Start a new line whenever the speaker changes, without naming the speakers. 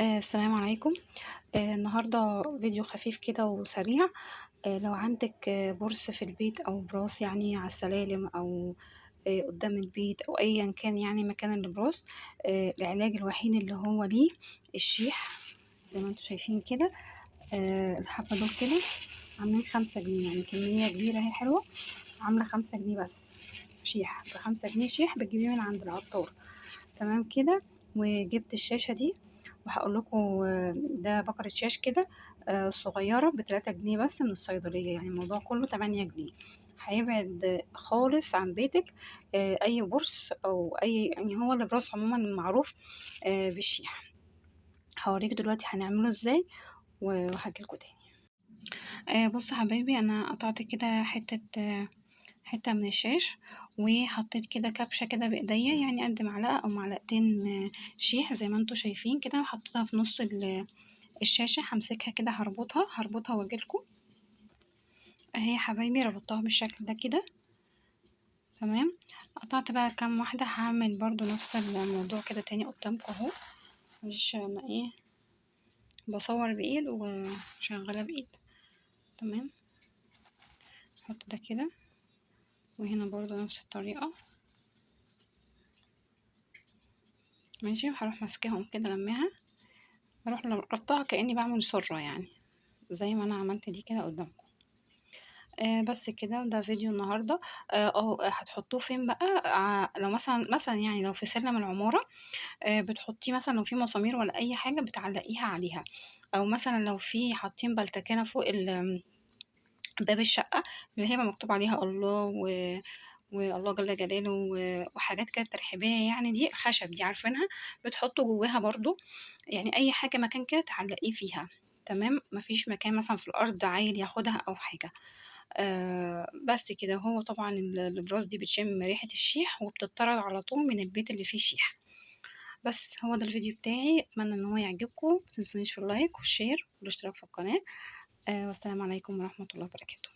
السلام عليكم. النهارده فيديو خفيف كده وسريع. لو عندِك بُرص في البيت أو براس يعني على السلالم أو قدّام البيت أو أيًا كان يعني مكان البراس، العلاج الوحيد اللي هو ليه الشيح زي ما أنتم شايفين كده. الحبّة دول كده عاملين 5 جنيه، يعني كمية كبيرة أهي حلوة، عاملة 5 جنيه بس شيح، ب5 جنيه شيح بتجيبيه من عند العطار. تمام كده. وجبت الشاشة دي وهاقول لكم ده بكرة شاش كده صغيرة ب3 جنيه بس من الصيدلية، يعني الموضوع كله 8 جنيه. هيبعد خالص عن بيتِك أي برص أو أي يعني هو البراس عمومًا معروف بالشيح. هاوريكم دلوقتي هنعمله إزاي وهاجي لكم تاني. بُصّوا يا حبايبي، أنا قطعت كده حتة من الشاش، وحطيت كده كبشة كده بإيديا، يعني قد معلقة أو معلقتين شيح زي ما انتوا شايفين كده، وحطيتها في نص الشاشة. همسكها كده هربطها واجيلكوا اهي يا حبايبي، ربطتها بالشكل ده كده. تمام. قطعت بقى كام واحدة، هعمل برضو نفس الموضوع كده تاني قدامكم اهو. معلش انا بصور بإيد وشغالة بإيد. تمام. احط ده كده، وهنا برضو نفس الطريقة. ماشي. وهروح ماسكاهم كده لماها، اروح ربطها كأني بعمل سرة، يعني زي ما انا عملت دي كده قدامكم. بس كده. وده فيديو النهارده. هتحطوه فين بقى؟ لو مثلا يعني لو في سلم العمارة، بتحطيه مثلا لو في مسامير ولا اي حاجة بتعلقيها عليها، او مثلا لو في حاطين بلتكانة فوق باب الشقة اللي هي مكتوب عليها الله والله جل جلاله وحاجات كده ترحيبية، يعني دي الخشب دي عارفينها، بتحطوا جواها برضو يعني أي حاجة مكان كده تعلقيه فيها. تمام. مفيش مكان مثلا في الأرض عيل ياخدها أو حاجة. بس كده. هو طبعا البراس دي بتشم ريحة الشيح وبتطرد على طول من البيت اللي فيه شيح. بس هو ده الفيديو بتاعي، اتمنى ان هو يعجبكم. متنسونيش في اللايك والشير والاشتراك في القناة. والسلام عليكم ورحمة الله وبركاته.